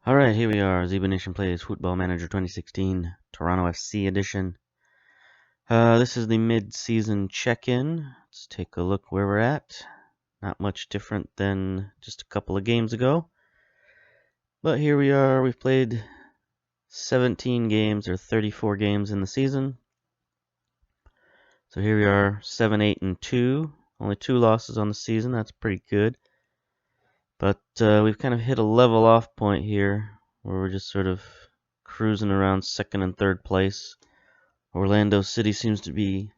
Alright, here we are. Zebra Nation plays Football Manager 2016, Toronto FC edition. This is the mid-season check-in. Let's take a look where we're at. Not much different than just a couple of games ago. But here we are. We've played 17 games, or 34 games in the season. So here we are, 7, 8, and 2. Only 2 losses on the season. That's pretty good. But we've kind of hit a level off point here, where we're just sort of cruising around second and third place. Orlando City seems to be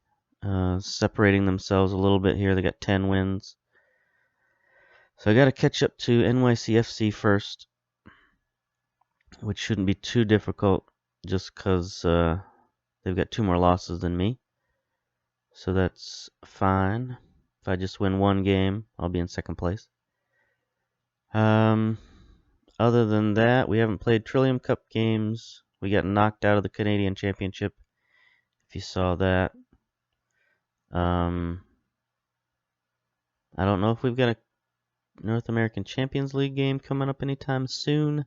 separating themselves a little bit here. They got 10 wins. So I got to catch up to NYCFC first, which shouldn't be too difficult just because they've got 2 more losses than me. So that's fine. If I just win 1 game, I'll be in second place. Other than that, we haven't played Trillium Cup games. We got knocked out of the Canadian Championship, if you saw that. I don't know if we've got a North American Champions League game coming up anytime soon.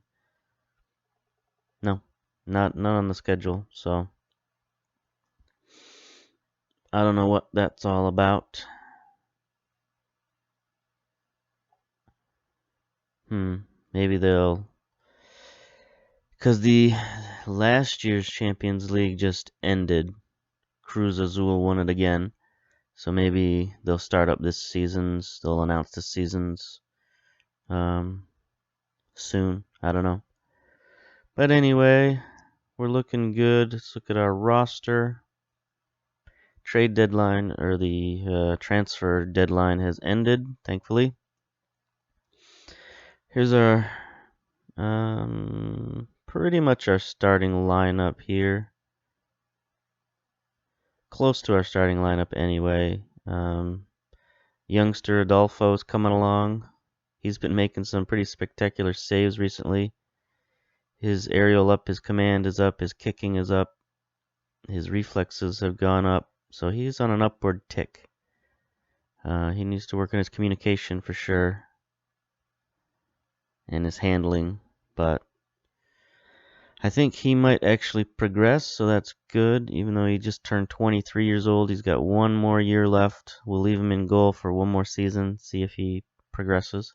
No, not on the schedule, so I don't know what that's all about. Maybe they'll, because the last year's Champions League just ended. Cruz Azul won it again, so maybe they'll start up this season's. They'll announce the seasons soon. I don't know. But anyway, we're looking good. Let's look at our roster. Trade deadline, or the transfer deadline, has ended, thankfully. Here's our pretty much our starting lineup here. Close to our starting lineup anyway. Youngster Adolfo's coming along. He's been making some pretty spectacular saves recently. His aerial up, his command is up, his kicking is up, his reflexes have gone up, so he's on an upward tick. He needs to work on his communication for sure, and his handling, but I think he might actually progress, so that's good. Even though he just turned 23 years old, he's got 1 more year left. We'll leave him in goal for 1 more season, see if he progresses.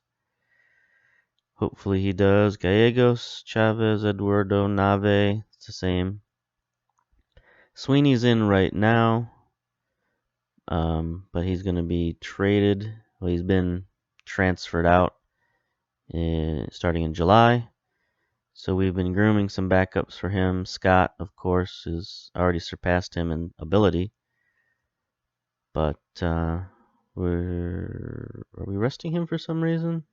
Hopefully he does. Gallegos, Chavez, Eduardo, Nave, it's the same. Sweeney's in right now, but he's going to be traded. Well, he's been transferred out starting in July. So we've been grooming some backups for him. Scott, of course, has already surpassed him in ability. But are we resting him for some reason?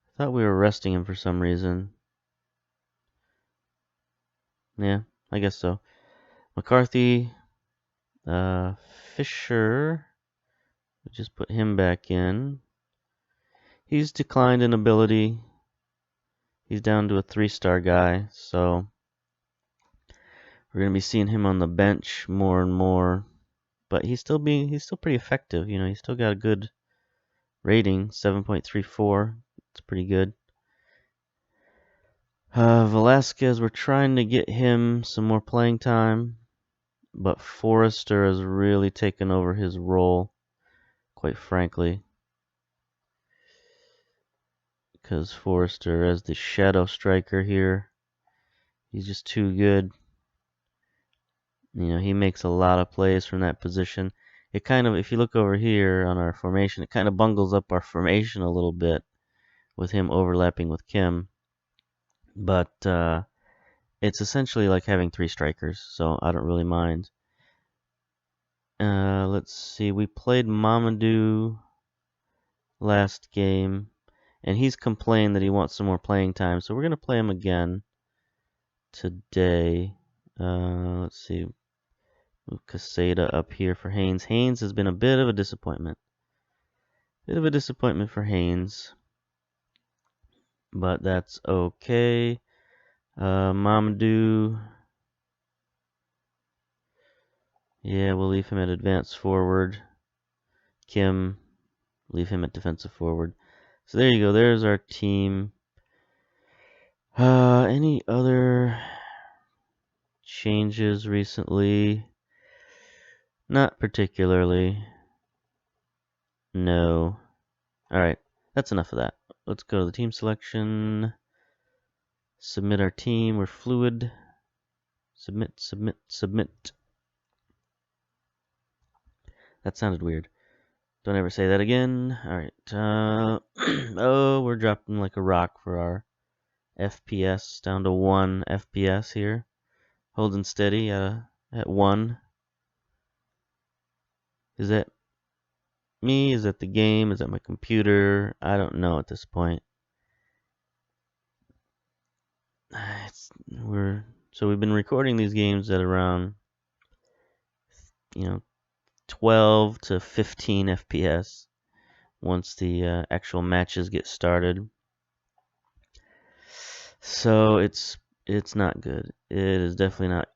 I thought we were resting him for some reason. Yeah, I guess so. McCarthy, Fisher, we just put him back in. He's declined in ability. He's down to a 3-star guy, so we're going to be seeing him on the bench more and more. But he's still pretty effective. You know, he's still got a good rating, 7.34. It's pretty good. Velasquez, we're trying to get him some more playing time, but Forrester has really taken over his role, quite frankly. Because Forrester, as the shadow striker here, he's just too good. You know, he makes a lot of plays from that position. It kind of, if you look over here on our formation, it kind of bungles up our formation a little bit with him overlapping with Kim. But it's essentially like having 3 strikers, so I don't really mind. Let's see, we played Mamadou last game, and he's complained that he wants some more playing time, so we're going to play him again today. Let's see, move Caseta up here for Haynes. Haynes has been a bit of a disappointment. Bit of a disappointment for Haynes, but that's okay. Mamadou, yeah, we'll leave him at advanced forward. Kim, leave him at defensive forward. So there you go. There's our team. Any other changes recently? Not particularly. No. Alright, that's enough of that. Let's go to the team selection. Submit our team. We're fluid. Submit, submit, submit. That sounded weird. Don't ever say that again. Alright. Oh, we're dropping like a rock for our FPS. Down to 1 FPS here. Holding steady at 1. Is that me? Is that the game? Is that my computer? I don't know at this point. We've been recording these games at around 12 to 15 FPS once the actual matches get started. So it's not good. It is definitely not.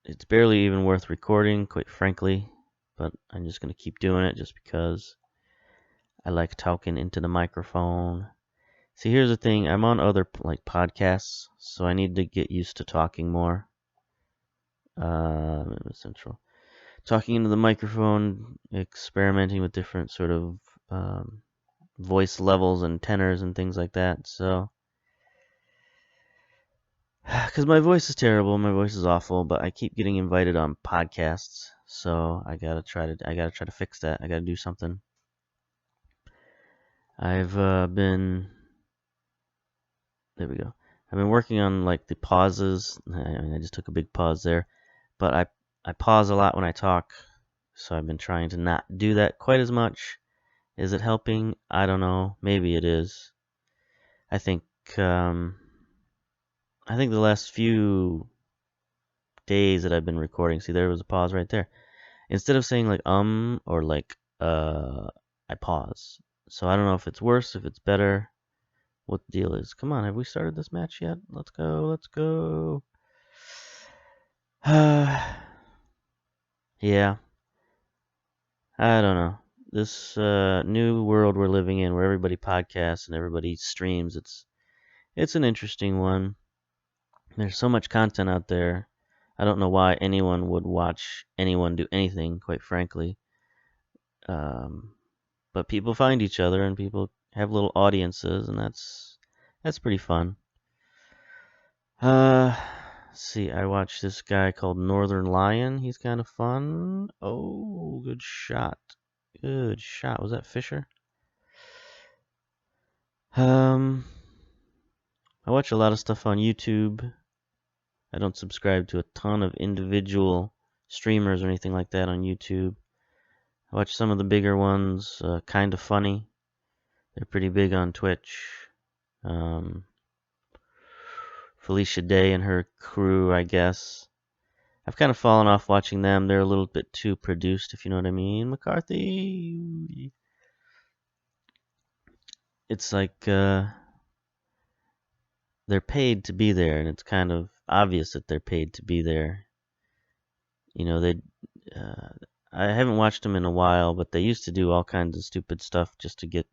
It's barely even worth recording, quite frankly. But I'm just gonna keep doing it just because I like talking into the microphone. See, here's the thing. I'm on other like podcasts, so I need to get used to talking more. Central. Talking into the microphone, experimenting with different sort of voice levels and tenors and things like that. So, because my voice is terrible, my voice is awful, but I keep getting invited on podcasts, so I gotta try to fix that. I gotta do something. I've been there we go. I've been working on like the pauses. I just took a big pause there, but I pause a lot when I talk, so I've been trying to not do that quite as much. Is it helping? I don't know. Maybe it is. I think the last few days that I've been recording, see, there was a pause right there. Instead of saying like or like I pause. So I don't know if it's worse, if it's better, what the deal is. Come on, have we started this match yet? Let's go, let's go. Yeah, I don't know. This new world we're living in, where everybody podcasts and everybody streams, it's an interesting one. There's so much content out there. I don't know why anyone would watch anyone do anything, quite frankly. But people find each other and people have little audiences, and that's pretty fun. Let's see, I watched this guy called Northern Lion. He's kind of fun. Oh, good shot. Good shot. Was that Fisher? I watch a lot of stuff on YouTube. I don't subscribe to a ton of individual streamers or anything like that on YouTube. I watch some of the bigger ones, kind of funny. They're pretty big on Twitch. Felicia Day and her crew, I guess. I've kind of fallen off watching them. They're a little bit too produced, if you know what I mean. McCarthy. It's like they're paid to be there, and it's kind of obvious that they're paid to be there. You know, I haven't watched them in a while, but they used to do all kinds of stupid stuff just to get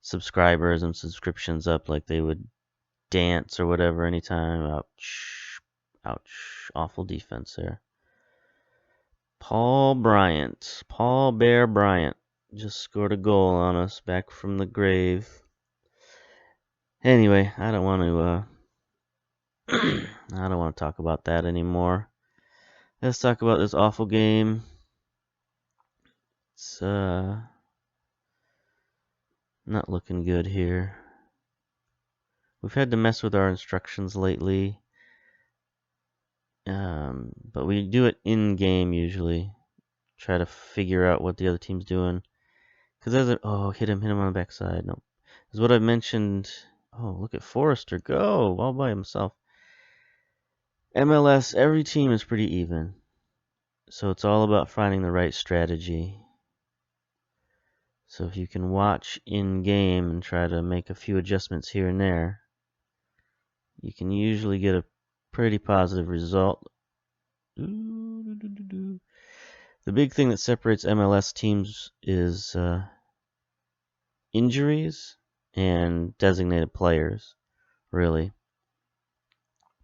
subscribers and subscriptions up, like they would dance or whatever anytime. Ouch. Ouch. Awful defense there. Paul Bear Bryant, just scored a goal on us back from the grave. Anyway, I don't want to I don't want to talk about that anymore. Let's talk about this awful game. It's not looking good here. We've had to mess with our instructions lately. But we do it in game usually. Try to figure out what the other team's doing. Because hit him on the backside. Nope. Is what I mentioned. Oh, look at Forrester go all by himself. MLS, every team is pretty even. So it's all about finding the right strategy. So if you can watch in game and try to make a few adjustments here and there, you can usually get a pretty positive result. The big thing that separates MLS teams is injuries and designated players, really.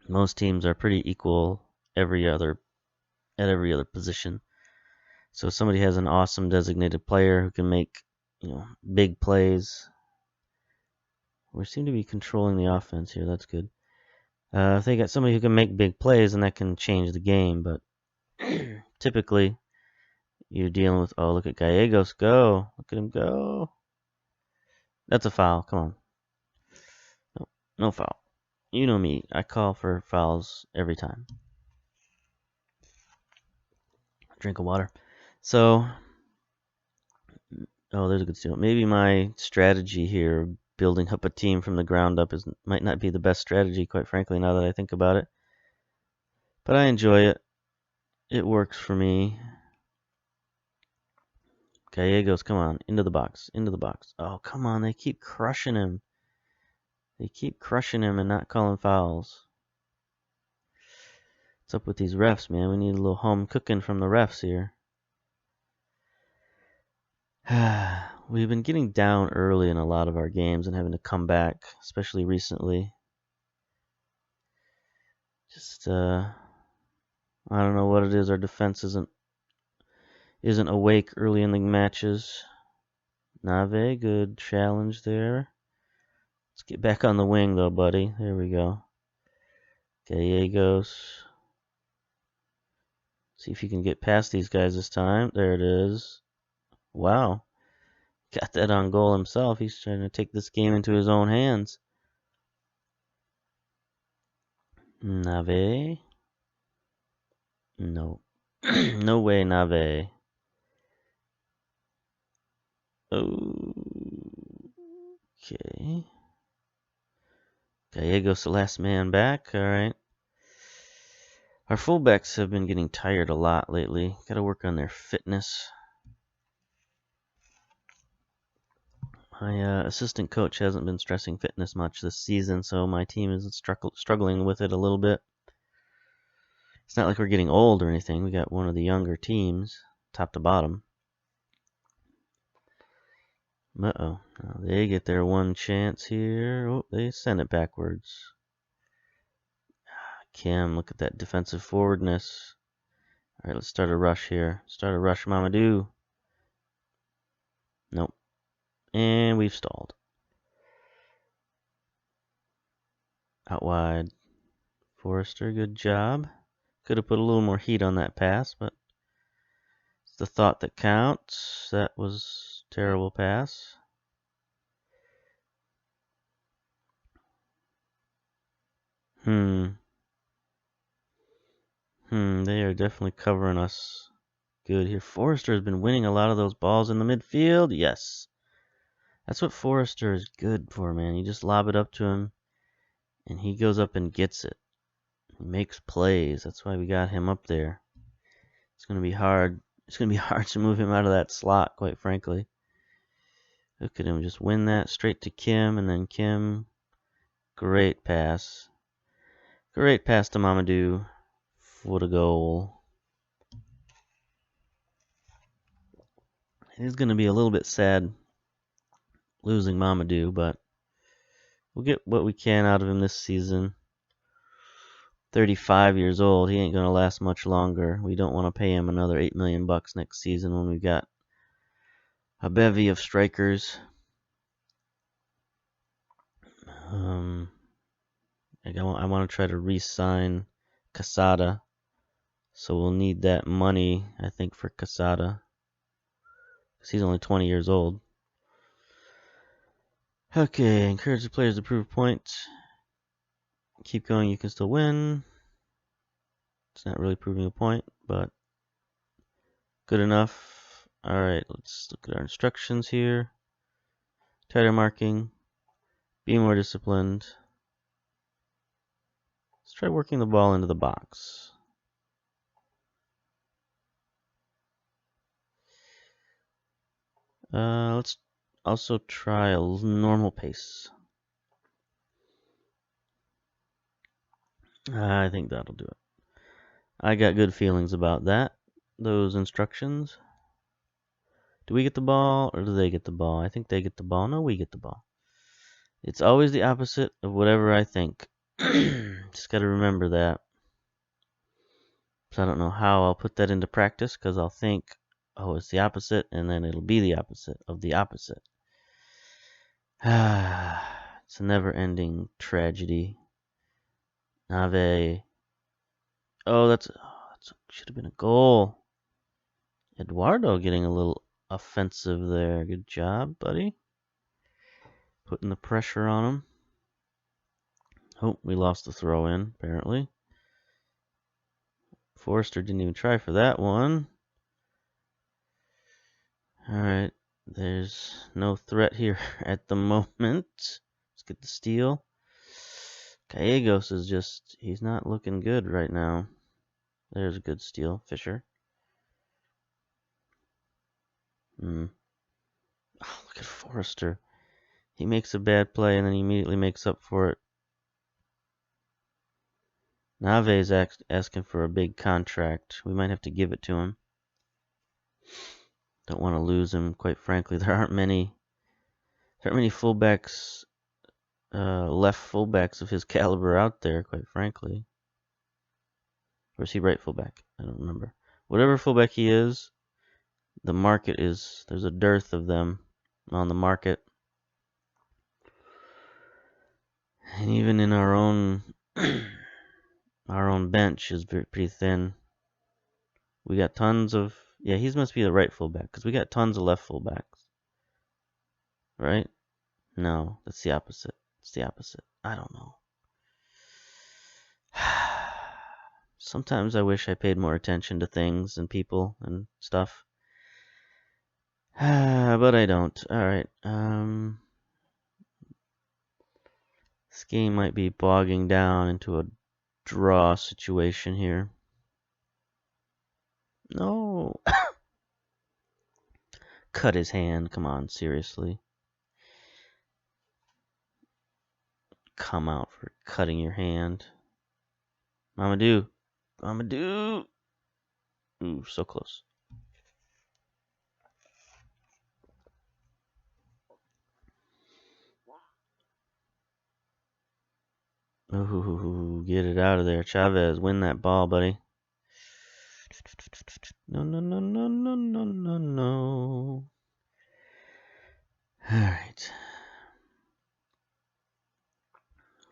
Most teams are pretty equal at every other position. So if somebody has an awesome designated player who can make, big plays. We seem to be controlling the offense here. That's good. If they got somebody who can make big plays, then that can change the game. But typically, you're dealing with, oh, look at Gallegos go. Look at him go. That's a foul. Come on. No, no foul. You know me. I call for fouls every time. Drink of water. So, oh, there's a good steal. Maybe my strategy here, building up a team from the ground up, might not be the best strategy, quite frankly, now that I think about it. But I enjoy it. It works for me. Gallegos, come on, into the box, into the box. Oh, come on, they keep crushing him. They keep crushing him and not calling fouls. What's up with these refs, man? We need a little home cooking from the refs here. We've been getting down early in a lot of our games and having to come back, especially recently. Just, I don't know what it is. Our defense isn't awake early in the matches. Nave, good challenge there. Let's get back on the wing, though, buddy. There we go. Gallegos. See if you can get past these guys this time. There it is. Wow. Got that on goal himself. He's trying to take this game into his own hands. Nave. No. No way, Nave. Okay. Gallegos, the last man back. All right. Our fullbacks have been getting tired a lot lately. Got to work on their fitness. My assistant coach hasn't been stressing fitness much this season, so my team is struggling with it a little bit. It's not like we're getting old or anything. We got one of the younger teams, top to bottom. Uh-oh. Now they get their one chance here. Oh, they send it backwards. Kim, look at that defensive forwardness. All right, let's start a rush here. Start a rush, Mamadou. Nope. And we've stalled. Out wide. Forrester, good job. Could have put a little more heat on that pass, but it's the thought that counts. That was a terrible pass. They are definitely covering us good here. Forrester has been winning a lot of those balls in the midfield. Yes. That's what Forrester is good for, man. You just lob it up to him, and he goes up and gets it. He makes plays. That's why we got him up there. It's going to be hard. It's going to be hard to move him out of that slot, quite frankly. Look at him just win that straight to Kim, and then Kim. Great pass. Great pass to Mamadou for the goal. It is going to be a little bit sad losing Mamadou, but we'll get what we can out of him this season. 35 years old, he ain't going to last much longer. We don't want to pay him another $8 million next season when we've got a bevy of strikers. I want to try to re-sign Casada, so we'll need that money, I think, for Casada, because he's only 20 years old. Okay, encourage the players to prove points. Keep going, you can still win. It's not really proving a point, but good enough. Alright, let's look at our instructions here. Tighter marking. Be more disciplined. Let's try working the ball into the box. Let's also try a normal pace. I think that'll do it. I got good feelings about that. Those instructions. Do we get the ball or do they get the ball? I think they get the ball. No, we get the ball. It's always the opposite of whatever I think. Just got to remember that. So I don't know how I'll put that into practice, because I'll think, oh, it's the opposite, and then it'll be the opposite of the opposite. It's a never-ending tragedy. Nave. Oh, that should have been a goal. Eduardo getting a little offensive there. Good job, buddy. Putting the pressure on him. Oh, we lost the throw in, apparently. Forrester didn't even try for that one. Alright, there's no threat here at the moment. Let's get the steal. Gallegos is just, he's not looking good right now. There's a good steal, Fisher. Oh, look at Forrester. He makes a bad play and then he immediately makes up for it. Nave's asking for a big contract. We might have to give it to him. Don't want to lose him, quite frankly. There aren't many fullbacks, left fullbacks of his caliber out there, quite frankly. Or is he right fullback? I don't remember. Whatever fullback he is, the market is, there's a dearth of them on the market. And even in our own bench is pretty thin. We got tons of, yeah, he must be the right fullback, because we got tons of left fullbacks. Right? No, that's the opposite. It's the opposite. I don't know. Sometimes I wish I paid more attention to things and people and stuff. But I don't. Alright. This game might be bogging down into a draw situation here. No. Cut his hand. Come on, seriously. Come out for cutting your hand. Mamadou. Ooh, so close. Ooh, get it out of there. Chavez, win that ball, buddy. No. Alright.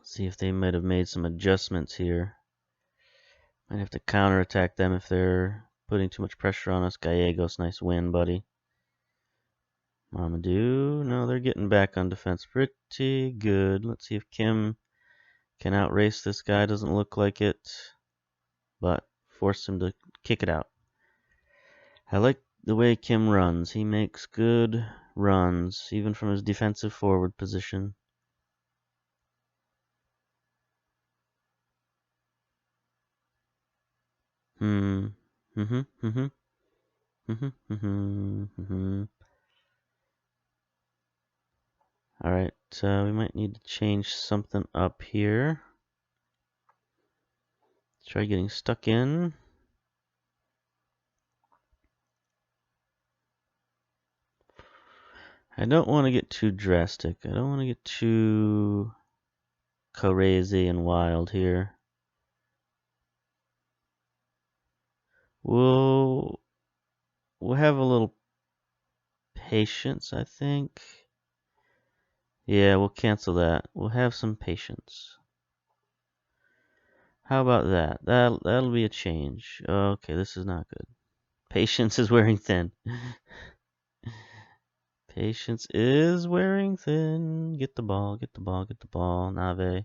See if they might have made some adjustments here. Might have to counterattack them if they're putting too much pressure on us. Gallegos, nice win, buddy. Mamadou, no, they're getting back on defense pretty good. Let's see if Kim can outrace this guy. Doesn't look like it, but force him to kick it out. I like the way Kim runs. He makes good runs, even from his defensive forward position. Alright, we might need to change something up here. Let's try getting stuck in. I don't want to get too drastic. I don't want to get too crazy and wild here. We'll have a little patience, I think. Yeah, we'll cancel that. We'll have some patience. How about that? That'll be a change. Okay, this is not good. Patience is wearing thin. Patience is wearing thin. Get the ball. Nave.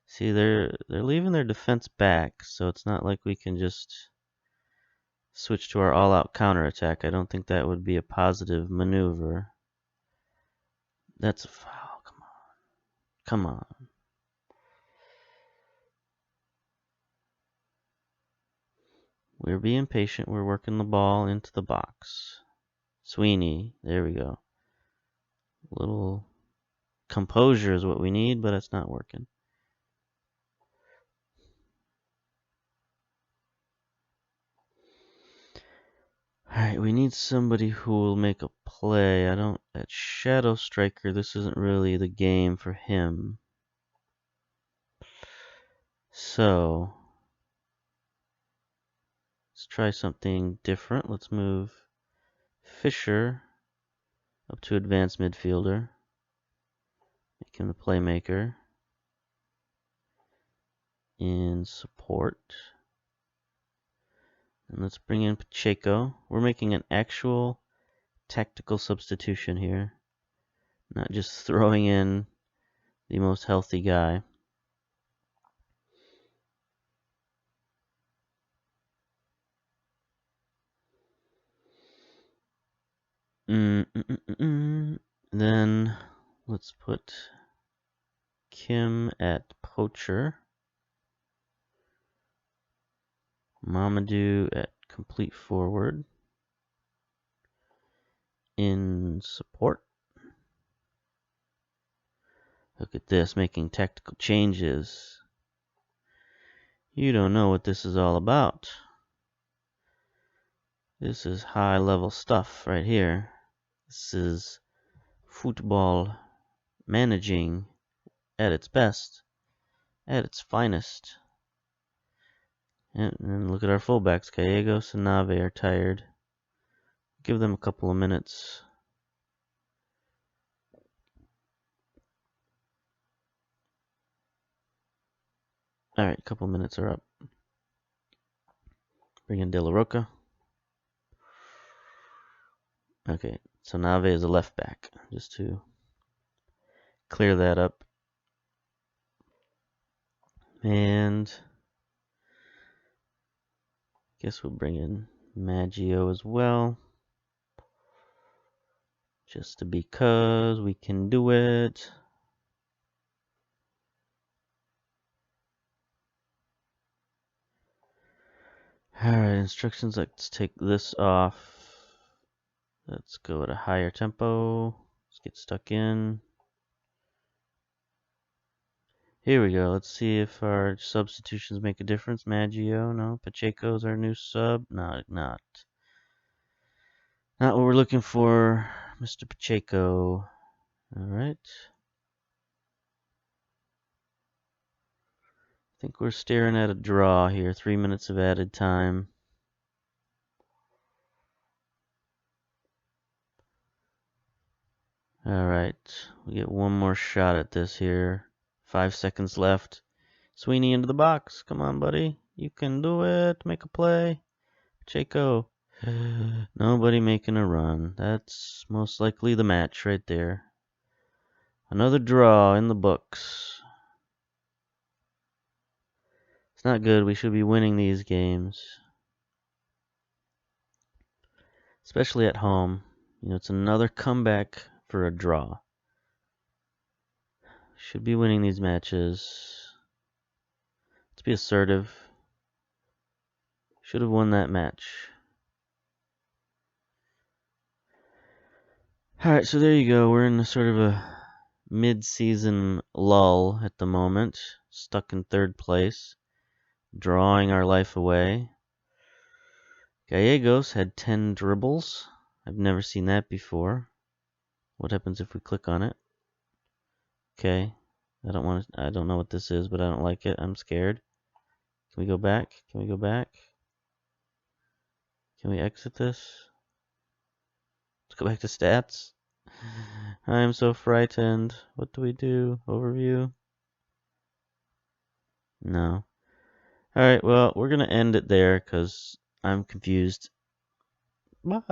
See, they're leaving their defense back, so it's not like we can just switch to our all-out counterattack. I don't think that would be a positive maneuver. That's a foul. Come on. We're being patient. We're working the ball into the box. Sweeney. There we go. A little composure is what we need, but it's not working. Alright, we need somebody who will make a play. That Shadow Striker, this isn't really the game for him. So let's try something different. Let's move Fisher up to advanced midfielder. Make him the playmaker. In support. And let's bring in Pacheco. We're making an actual tactical substitution here. Not just throwing in the most healthy guy. Then let's put Kim at poacher. Mamadou at complete forward. In support. Look at this, making tactical changes. You don't know what this is all about. This is high level stuff right here. This is football managing at its best, at its finest. And look at our fullbacks. Gallegos and Nave are tired. Give them a couple of minutes. Alright, a couple of minutes are up. Bring in De La Roca. Okay, so Nave is a left back, just to clear that up. And guess we'll bring in Maggio as well. Just because we can do it. Alright, instructions, let's take this off. Let's go at a higher tempo. Let's get stuck in. Here we go. Let's see if our substitutions make a difference. Maggio, no. Pacheco's our new sub. Not what we're looking for, Mr. Pacheco. Alright. I think we're staring at a draw here. 3 minutes of added time. Alright. We get one more shot at this here. 5 seconds left. Sweeney into the box. Come on, buddy. You can do it. Make a play. Pacheco. Nobody making a run. That's most likely the match right there. Another draw in the books. It's not good. We should be winning these games. Especially at home. You know, it's another comeback for a draw. Should be winning these matches. Let's be assertive. Should have won that match. Alright, so there you go. We're in a sort of a mid-season lull at the moment. Stuck in third place. Drawing our life away. Gallegos had 10 dribbles. I've never seen that before. What happens if we click on it? Okay. I don't know what this is, but I don't like it. I'm scared. Can we go back? Can we go back? Can we exit this? Let's go back to stats. I am so frightened. What do we do? Overview? No. Alright, well, we're going to end it there because I'm confused. Bye.